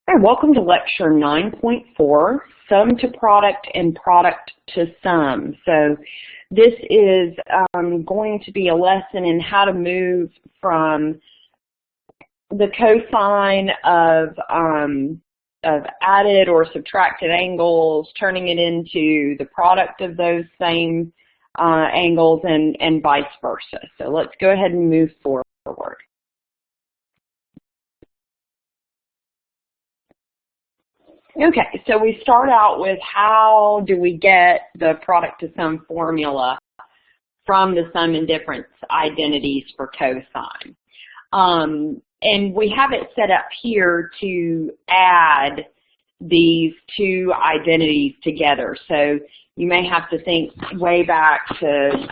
Hi, welcome to lecture 9.4, Sum to Product and Product to Sum. So this is going to be a lesson in how to move from the cosine of added or subtracted angles, turning it into the product of those same angles and vice versa. So let's go ahead and move forward. Okay, so we start out with how do we get the product to sum formula from the sum and difference identities for cosine. And we have it set up here to add these two identities together. So you may have to think way back to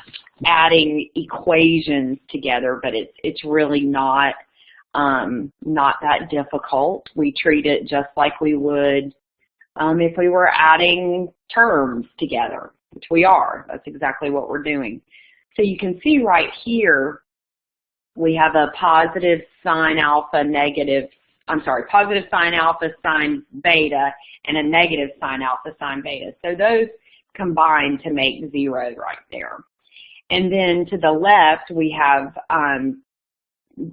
adding equations together, but it's really not that difficult. We treat it just like we would if we were adding terms together, which we are. That's exactly what we're doing. So you can see right here, we have a positive sine alpha, positive sine alpha sine beta, and a negative sine alpha sine beta. So those combine to make 0 right there. And then to the left, we have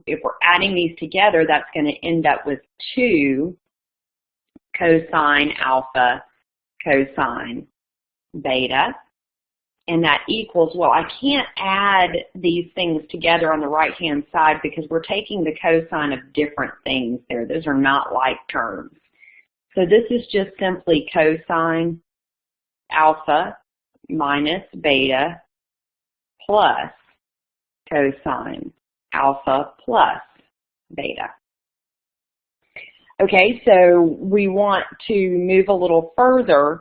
if we're adding these together, that's going to end up with 2 cosine alpha cosine beta. And that equals, well, I can't add these things together on the right-hand side because we're taking the cosine of different things there. Those are not like terms. So this is just simply cosine alpha minus beta plus cosine alpha plus beta. Okay, so we want to move a little further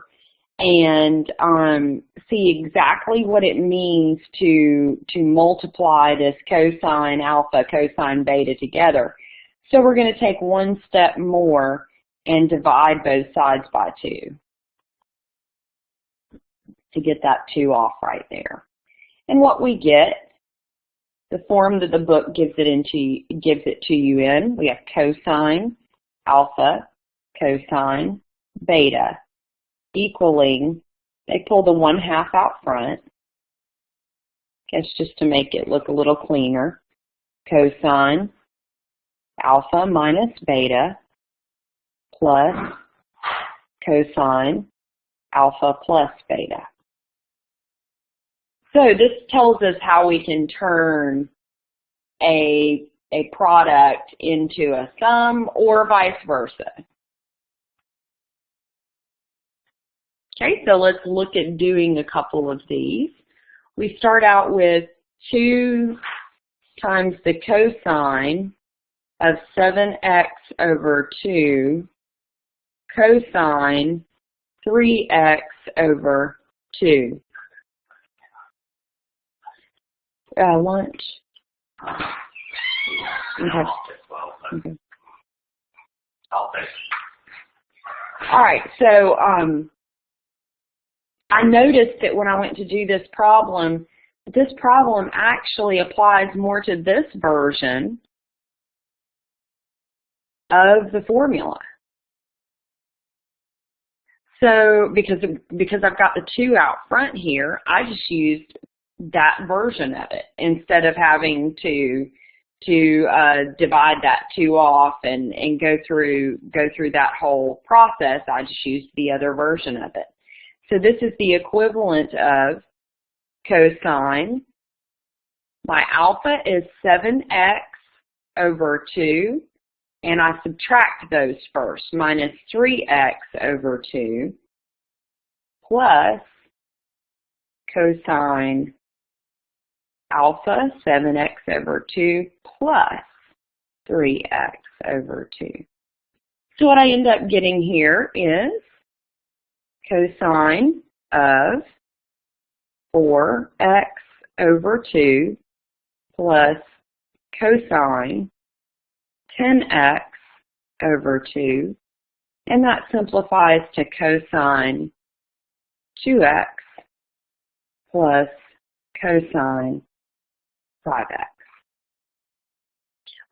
and see exactly what it means to multiply this cosine alpha, cosine beta together. So we're going to take one step more and divide both sides by 2 to get that 2 off right there. And what we get, the form that the book gives it to you in, we have cosine alpha cosine beta equaling, they pull the 1/2 out front, guess just to make it look a little cleaner, cosine alpha minus beta plus cosine alpha plus beta. So this tells us how we can turn a product into a sum or vice versa. Okay, so let's look at doing a couple of these. We start out with 2 times the cosine of 7x over 2 cosine 3x over 2. Lunch. Okay. All right, so I noticed that when I went to do this problem actually applies more to this version of the formula. So because I've got the 2 out front here, I just used that version of it instead of having to divide that 2 off and go through that whole process. I just used the other version of it. So this is the equivalent of cosine. My alpha is 7x over 2, and I subtract those first, minus 3x over 2 plus cosine alpha, 7x over 2 plus 3x over 2. So what I end up getting here is cosine of 4x over 2 plus cosine 10x over 2, and that simplifies to cosine 2x plus cosine 5x.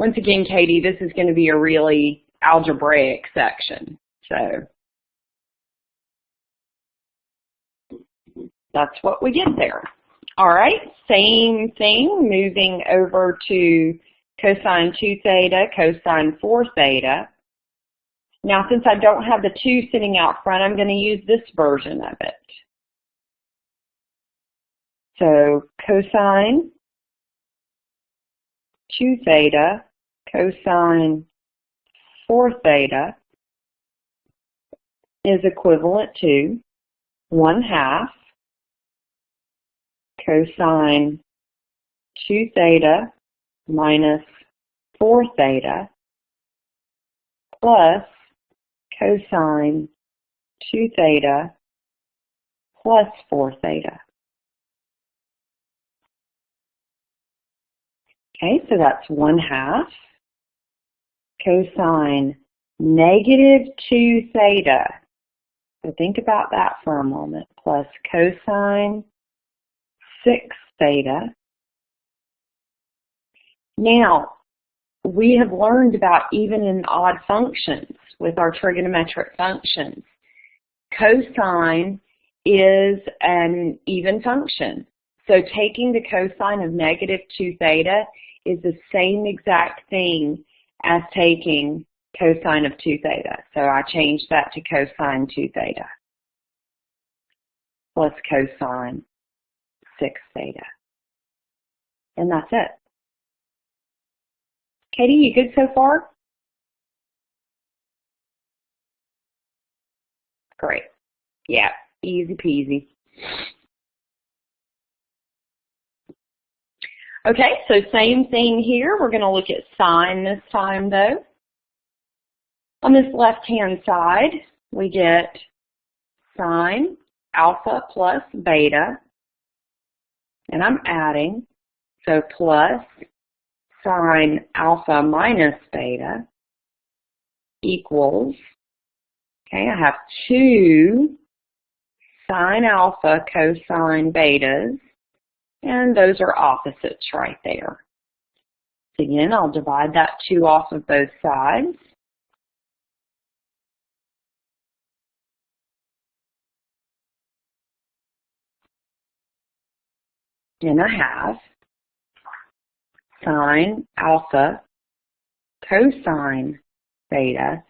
Once again, Katie, this is going to be a really algebraic section. So that's what we get there. All right, same thing, moving over to cosine 2 theta, cosine 4 theta. Now, since I don't have the 2 sitting out front, I'm going to use this version of it. So cosine 2 theta, cosine 4 theta is equivalent to 1/2 cosine 2 theta minus 4 theta plus cosine 2 theta plus 4 theta. Okay, so that's 1/2 cosine negative 2 theta. So think about that for a moment, plus cosine 6 theta. Now, we have learned about even and odd functions with our trigonometric functions. Cosine is an even function. So taking the cosine of negative 2 theta is the same exact thing as taking cosine of 2 theta. So I changed that to cosine 2 theta plus cosine 6 theta. And that's it. Katie, you good so far? Great. Yeah, easy peasy. Okay, so same thing here. We're going to look at sine this time, though. On this left-hand side, we get sine alpha plus beta, and I'm adding, so plus sine alpha minus beta equals, okay, I have 2 sine alpha cosine betas, and those are opposites right there. So again, I'll divide that 2 off of both sides. And I have sine alpha cosine beta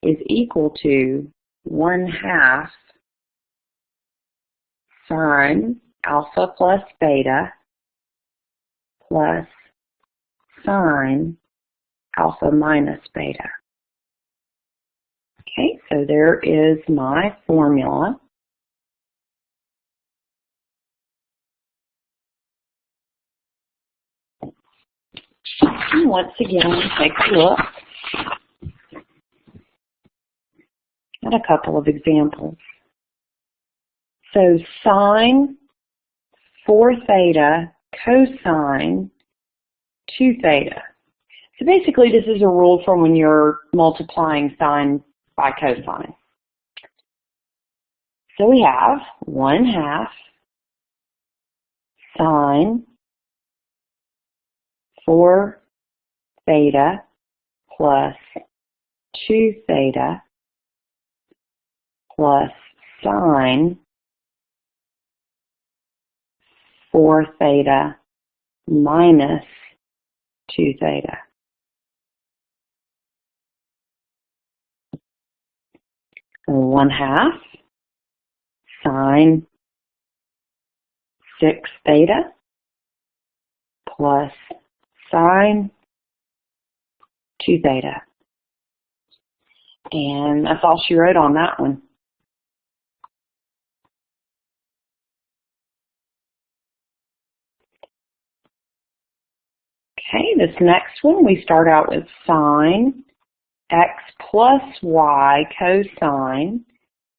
is equal to 1/2 sine alpha plus beta plus sine alpha minus beta. Okay, so there is my formula. And once again, take a look at a couple of examples. So sine 4 theta cosine 2 theta. So basically this is a rule for when you're multiplying sine by cosine. So we have 1/2 sine 4 theta plus 2 theta plus sine 4 theta minus 2 theta. So 1/2 sine 6 theta plus sine 2 theta. And that's all she wrote on that one. Okay, this next one, we start out with sine x plus y cosine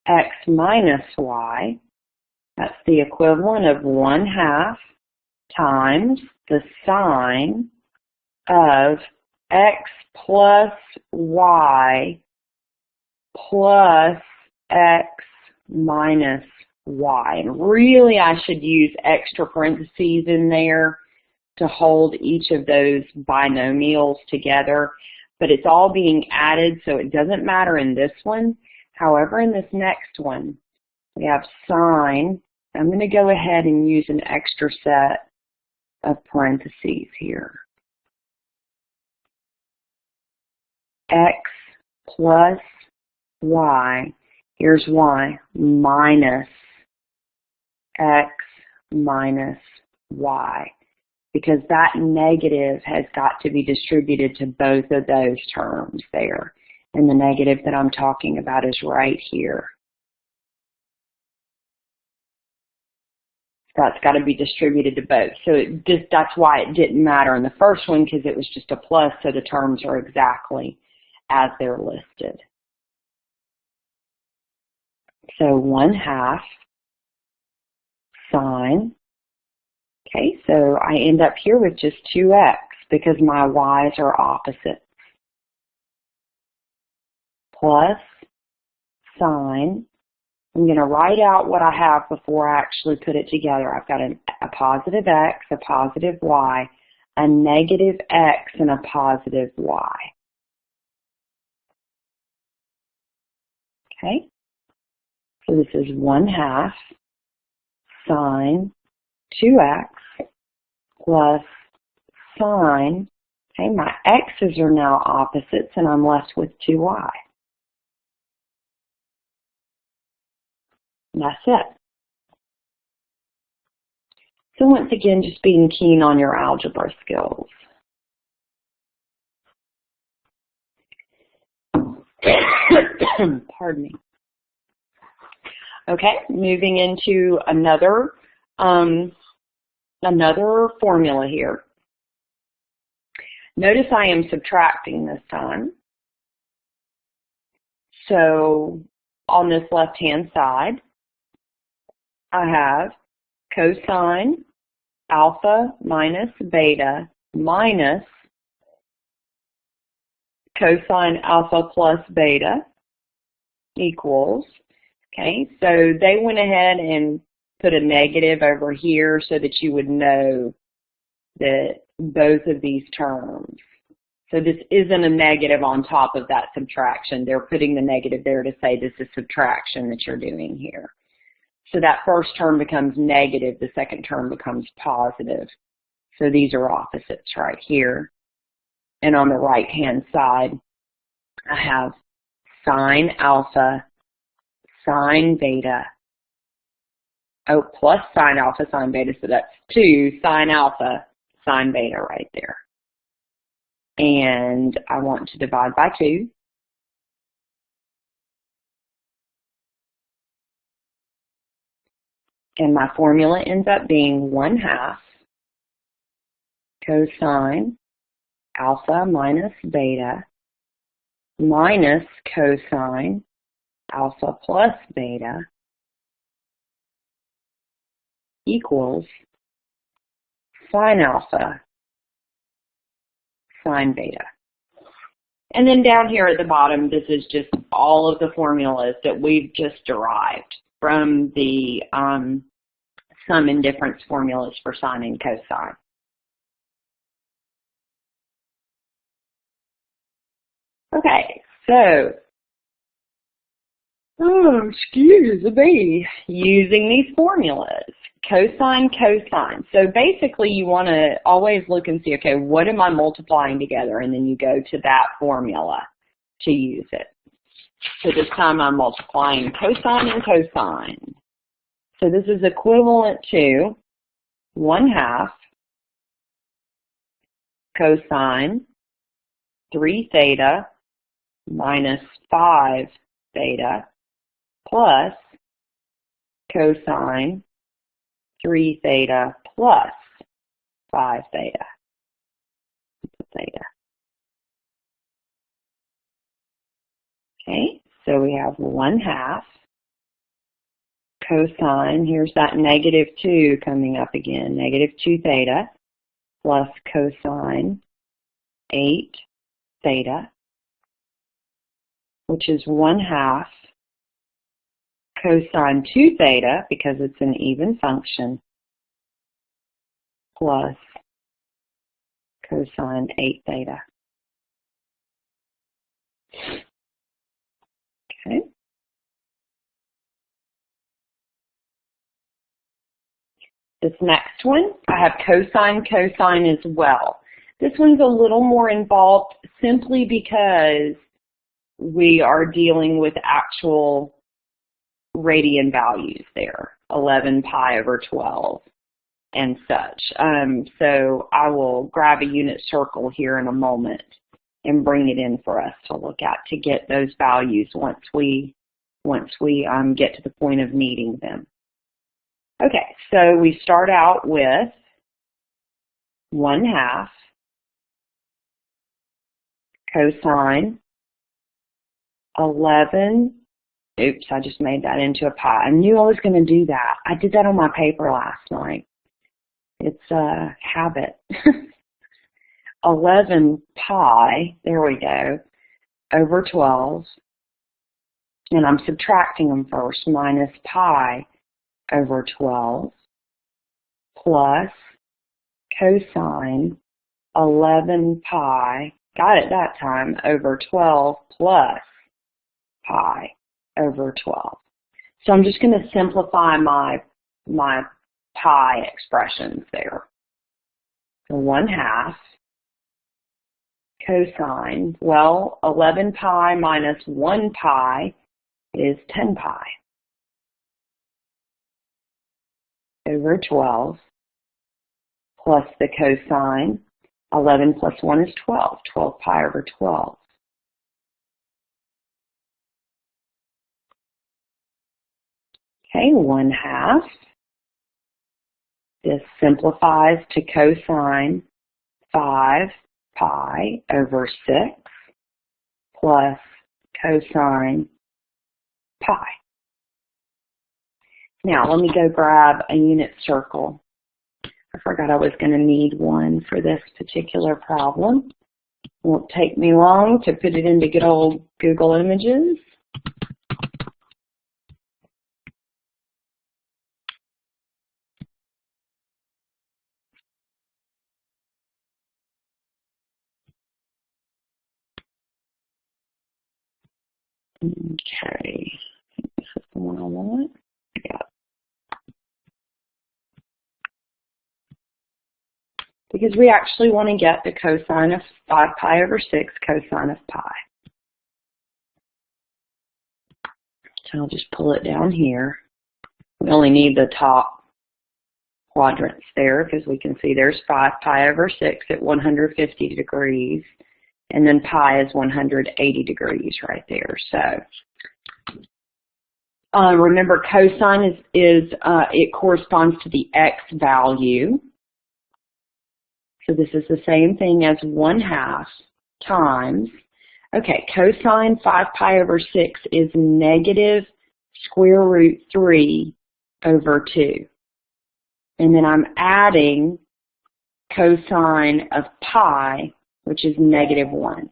x minus y. That's the equivalent of 1/2 times the sine of x plus y plus x minus y. And really I should use extra parentheses in there to hold each of those binomials together. but it's all being added, so it doesn't matter in this one. However, in this next one, we have sine. I'm going to go ahead and use an extra set of parentheses here. X plus y, here's y, minus x minus y, because that negative has got to be distributed to both of those terms there. And the negative that I'm talking about is right here. That's got to be distributed to both. So that's why it didn't matter in the first one, because it was just a plus, so the terms are exactly as they're listed. So 1/2 sine. Okay, so I end up here with just 2x because my y's are opposite. Plus sine. I'm going to write out what I have before I actually put it together. I've got a positive x, a positive y, a negative x, and a positive y. Okay, so this is 1/2 sine 2x plus sine. Okay, my x's are now opposites, and I'm left with 2y. And that's it. So once again, just being keen on your algebra skills. Pardon me. Okay, moving into another formula here. Notice I am subtracting this time. So on this left-hand side, I have cosine alpha minus beta minus cosine alpha plus beta equals, okay, so they went ahead and put a negative over here so that you would know that both of these terms. So this isn't a negative on top of that subtraction. They're putting the negative there to say this is subtraction that you're doing here. So that first term becomes negative, the second term becomes positive. So these are opposites right here. And on the right-hand side, I have sine alpha, sine beta, plus sine alpha, sine beta, so that's 2 sine alpha, sine beta right there. And I want to divide by 2. And my formula ends up being 1/2 cosine alpha minus beta minus cosine alpha plus beta equals sine alpha sine beta. And then down here at the bottom, this is just all of the formulas that we've just derived from the sum and difference formulas for sine and cosine. Okay, so, excuse me, using these formulas, cosine, cosine. So basically you want to always look and see, okay, what am I multiplying together? And then you go to that formula to use it. So this time I'm multiplying cosine and cosine. So this is equivalent to 1/2 cosine 3 theta minus 5 theta plus cosine 3 theta plus 5 theta. Okay, so we have 1/2 cosine, here's that negative 2 coming up again, negative 2 theta plus cosine 8 theta, which is 1/2 cosine 2 theta, because it's an even function, plus cosine 8 theta. Okay. This next one, I have cosine as well. This one's a little more involved simply because we are dealing with actual radian values there, 11 pi over 12 and such. So I will grab a unit circle here in a moment and bring it in for us to look at to get those values once we get to the point of needing them. Okay, so we start out with 1/2 cosine 11. Oops, I just made that into a pi. I knew I was going to do that. I did that on my paper last night. It's a habit. 11 pi, there we go, over 12. And I'm subtracting them first, minus pi over 12 plus cosine 11 pi, got it that time, over 12 plus pi over 12. So I'm just going to simplify my pi expressions there. So 1/2 cosine, well, 11 pi minus 1 pi is 10 pi over 12 plus the cosine. 11 plus 1 is 12, 12 pi over 12. Okay, 1/2. This simplifies to cosine 5 pi over 6 plus cosine pi. Now, let me go grab a unit circle. I forgot I was going to need one for this particular problem. It won't take me long to put it into good old Google Images. Okay, I think this is the one I want. Yeah. Because we actually want to get the cosine of 5 pi over 6 cosine of pi. So I'll just pull it down here. We only need the top quadrants there because we can see there's 5 pi over 6 at 150 degrees. And then pi is 180 degrees right there. So remember, cosine it corresponds to the x value. So this is the same thing as 1/2 times. Okay, cosine 5 pi over 6 is negative square root 3 over 2. And then I'm adding cosine of pi, which is negative 1.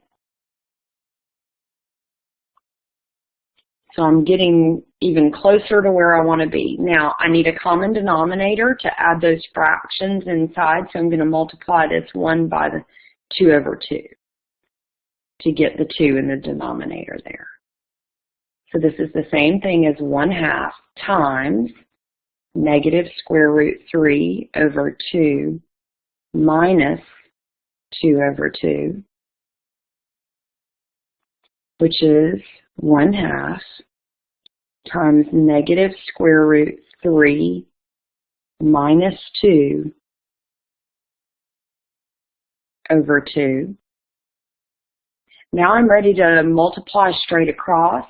So I'm getting even closer to where I want to be. Now, I need a common denominator to add those fractions inside, so I'm going to multiply this 1 by the 2 over 2 to get the 2 in the denominator there. So this is the same thing as 1/2 times negative square root 3 over 2 minus 2 over 2, which is 1/2 times negative square root 3 minus 2 over 2. Now I'm ready to multiply straight across.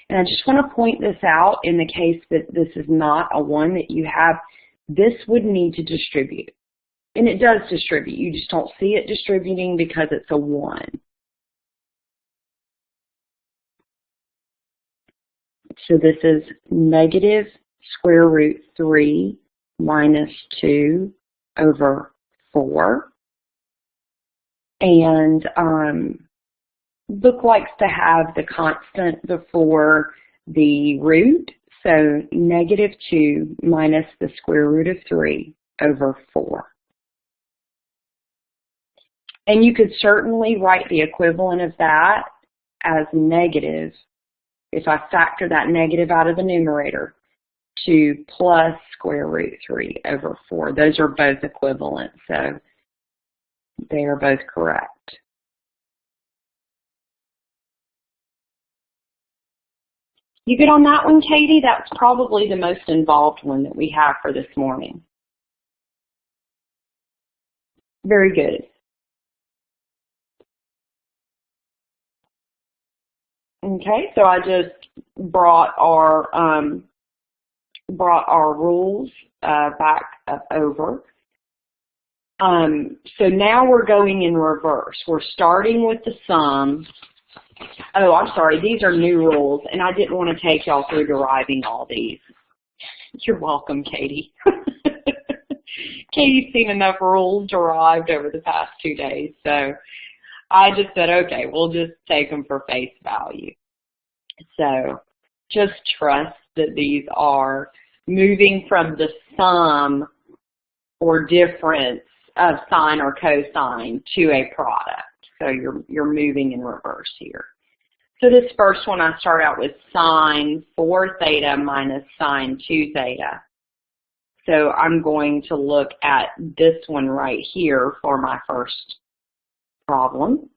And I just want to point this out in the case that this is not a 1 that you have. This would need to distribute. And it does distribute. You just don't see it distributing because it's a 1. So this is negative square root 3 minus 2 over 4. And book likes to have the constant before the root. So negative 2 minus the square root of 3 over 4. And you could certainly write the equivalent of that as negative if I factor that negative out of the numerator, 2 plus square root 3 over 4. Those are both equivalent, so they are both correct. You good on that one, Katie? That's probably the most involved one that we have for this morning. Very good. Okay, so I just brought our rules back up over. So now we're going in reverse. We're starting with the sum. Oh, I'm sorry, these are new rules, and I didn't want to take y'all through deriving all these. You're welcome, Katie. Katie's seen enough rules derived over the past 2 days, so I just said, okay, we'll just take them for face value. So just trust that these are moving from the sum or difference of sine or cosine to a product. So you're moving in reverse here. So this first one, I start out with sine 4 theta minus sine 2 theta. So I'm going to look at this one right here for my first problem.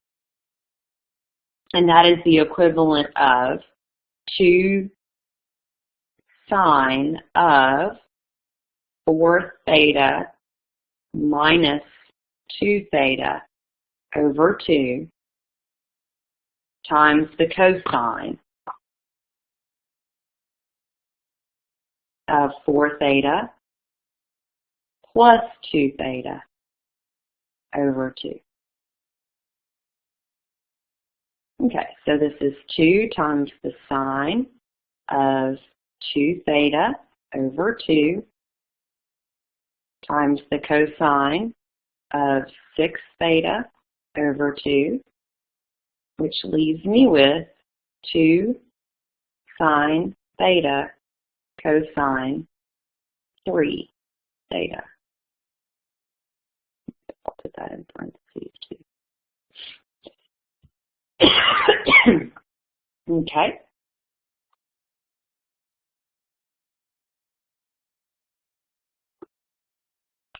And that is the equivalent of 2 sine of 4 theta minus 2 theta over 2 times the cosine of 4 theta plus 2 theta over 2. Okay, so this is 2 times the sine of 2 theta over 2 times the cosine of 6 theta over 2, which leaves me with 2 sine theta cosine 3 theta. I'll put that in parentheses too. Okay.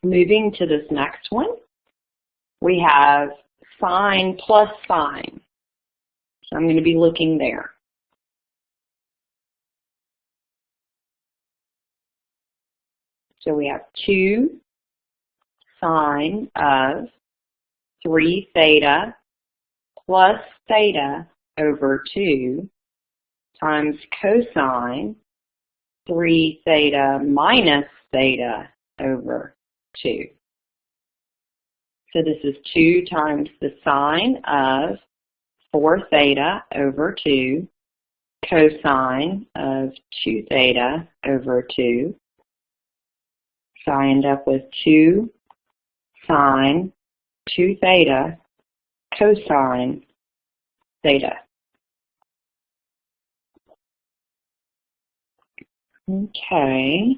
Moving to this next one, we have sine plus sine. So I'm going to be looking there. So we have 2 sine of 3 theta plus theta over 2 times cosine 3 theta minus theta over 2. So this is 2 times the sine of 4 theta over 2 cosine of 2 theta over 2. So I end up with 2 sine 2 theta cosine theta. Okay.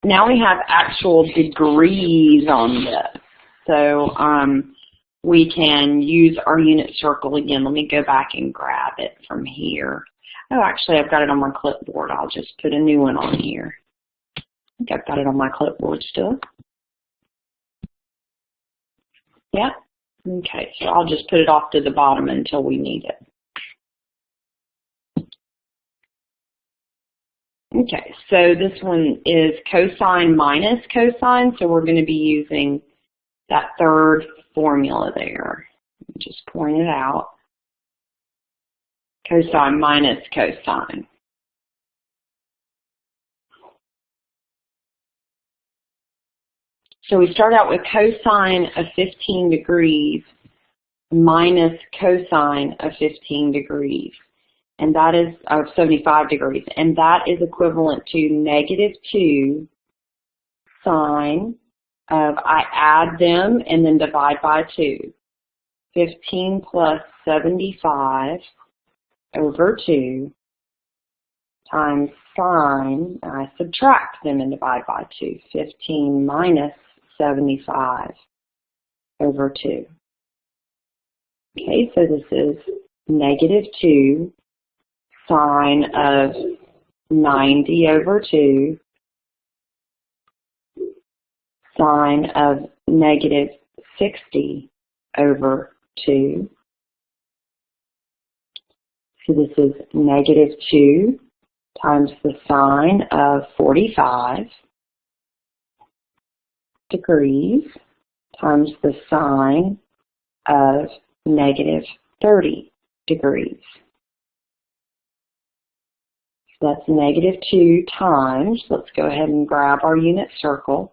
Now we have actual degrees on this. So we can use our unit circle again. Let me go back and grab it from here. Oh, actually, I've got it on my clipboard. I'll just put a new one on here. I think I've got it on my clipboard still. Yeah. Okay, so I'll just put it off to the bottom until we need it. Okay, so this one is cosine minus cosine, so we're going to be using that third formula there. Just point it out. Cosine minus cosine. So we start out with cosine of 15 degrees minus cosine of 15 degrees. And that is of 75 degrees, and that is equivalent to negative 2 sine of, I add them and then divide by 2. 15 plus 75 over 2 times sine, I subtract them and divide by 2. 15 minus 75 over 2. Okay, so this is negative 2 sine of 90 over 2 sine of negative 60 over 2. So this is negative 2 times the sine of 45 degrees times the sine of negative 30 degrees. So that's negative 2 times, let's go ahead and grab our unit circle.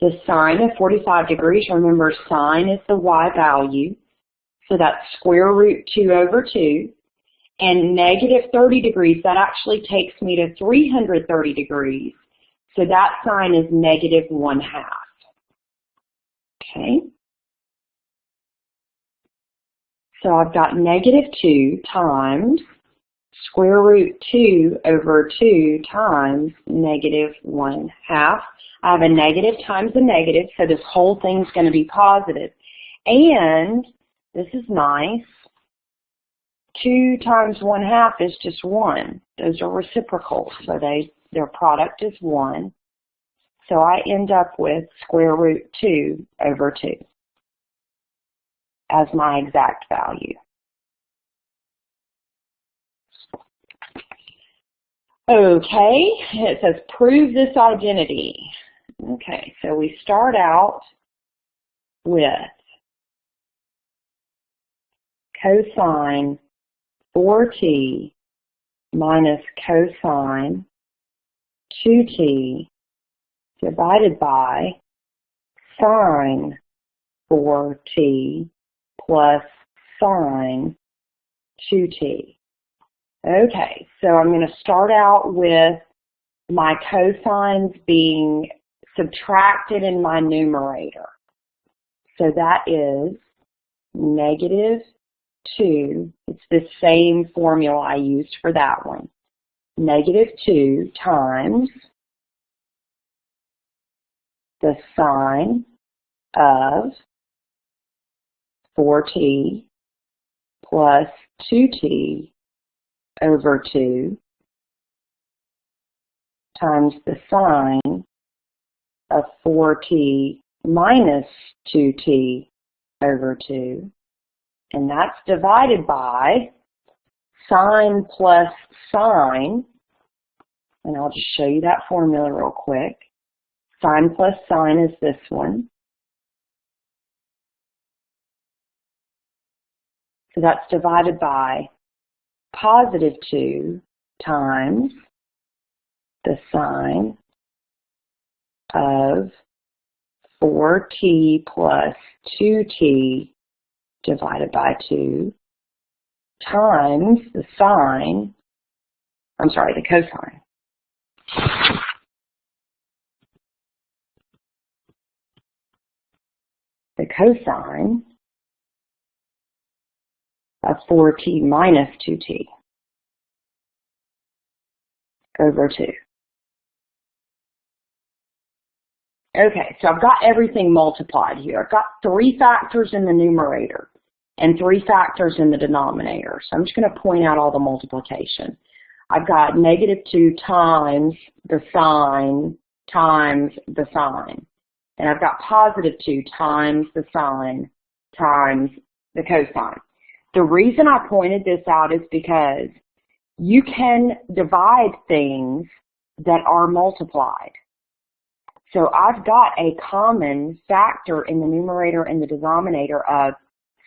The sine of 45 degrees, remember sine is the y value, so that's square root 2 over 2. And negative 30 degrees, that actually takes me to 330 degrees. So that sine is negative 1/2. Okay. So I've got negative 2 times square root 2 over 2 times negative 1/2. I have a negative times a negative, so this whole thing's going to be positive. And this is nice. 2 times 1/2 is just 1. Those are reciprocal, so their product is 1. So I end up with square root 2 over 2 as my exact value. Okay, it says prove this identity. Okay, so we start out with cosine 4t minus cosine 2t divided by sine 4t plus sine 2t. Okay, so I'm going to start out with my cosines being subtracted in my numerator. So that is negative 2, it's the same formula I used for that one. Negative 2 times the sine of 4t plus 2t over 2 times the sine of 4t minus 2t over 2. And that's divided by sine plus sine, and I'll just show you that formula real quick. Sine plus sine is this one. So that's divided by positive 2 times the sine of 4t plus 2t divided by 2 times the sine, the cosine. The cosine of 4t minus 2t over 2. Okay, so I've got everything multiplied here. I've got 3 factors in the numerator and 3 factors in the denominator. So I'm just going to point out all the multiplication. I've got negative 2 times the sine times the sine. And I've got positive 2 times the sine times the cosine. The reason I pointed this out is because you can divide things that are multiplied. So I've got a common factor in the numerator and the denominator of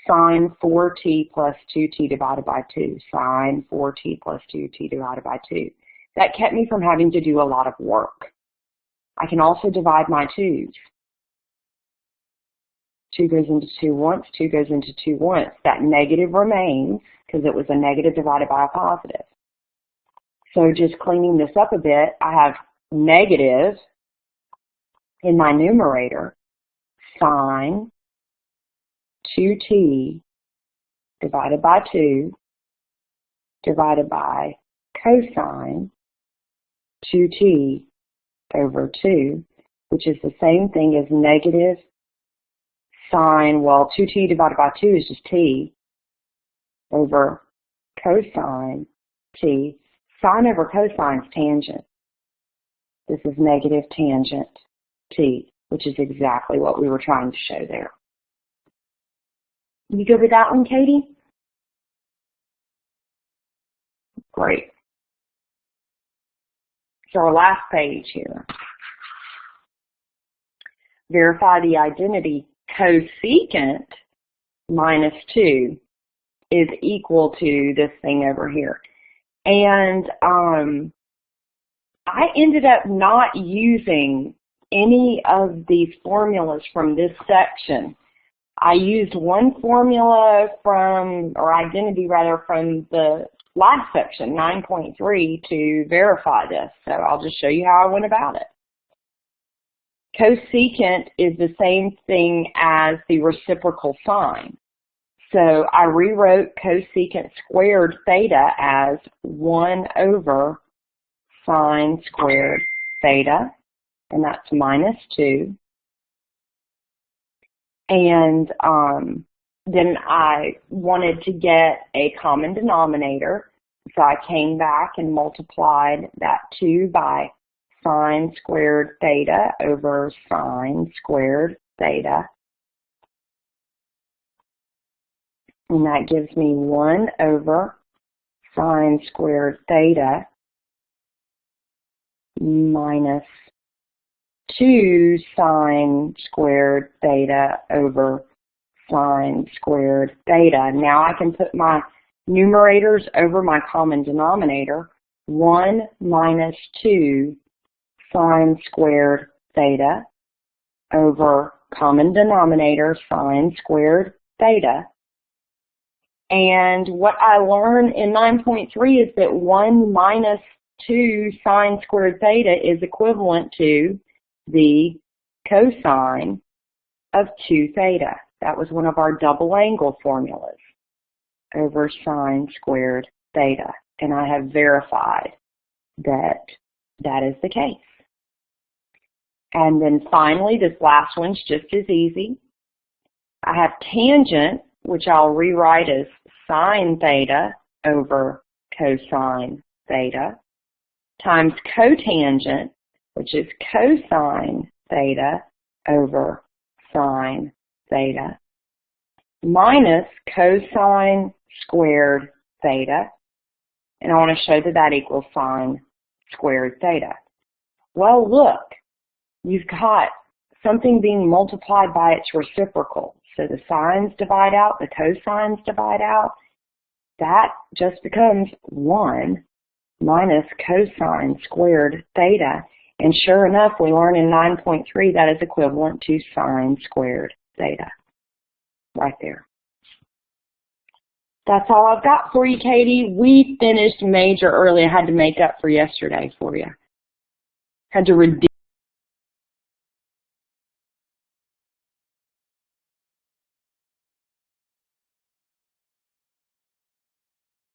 sine 4t plus 2t divided by 2. Sine 4t plus 2t divided by 2. That kept me from having to do a lot of work. I can also divide my 2's. 2 goes into 2 once, 2 goes into 2 once. That negative remains because it was a negative divided by a positive. So just cleaning this up a bit, I have negative in my numerator, sine 2t divided by 2 divided by cosine 2t over 2, which is the same thing as negative sine, well, 2t divided by 2 is just t over cosine t. Sine over cosine is tangent. This is negative tangent t, which is exactly what we were trying to show there. You good with that one, Katie? Great. So our last page here. Verify the identity cosecant minus 2 is equal to this thing over here. And I ended up not using any of these formulas from this section. I used one formula from, or identity rather, from the last section, 9.3, to verify this. So I'll just show you how I went about it. Cosecant is the same thing as the reciprocal sign. So I rewrote cosecant squared theta as 1 over sine squared theta, and that's minus 2. And then I wanted to get a common denominator, so I came back and multiplied that 2 by sine squared theta over sine squared theta. And that gives me 1 over sine squared theta minus 2 sine squared theta over sine squared theta. Now I can put my numerators over my common denominator. 1 minus 2 sine squared theta over common denominator sine squared theta. And what I learned in 9.3 is that 1 minus 2 sine squared theta is equivalent to the cosine of 2 theta. That was one of our double angle formulas over sine squared theta. And I have verified that that is the case. And then finally, this last one's just as easy. I have tangent, which I'll rewrite as sine theta over cosine theta, times cotangent, which is cosine theta over sine theta, minus cosine squared theta, and I want to show that that equals sine squared theta. Well, look, you've got something being multiplied by its reciprocal. So the sines divide out, the cosines divide out. That just becomes 1 minus cosine squared theta. And sure enough, we learn in 9.3 that is equivalent to sine squared theta. Right there. That's all I've got for you, Katie. We finished major early. I had to make up for yesterday for you. Had to redeem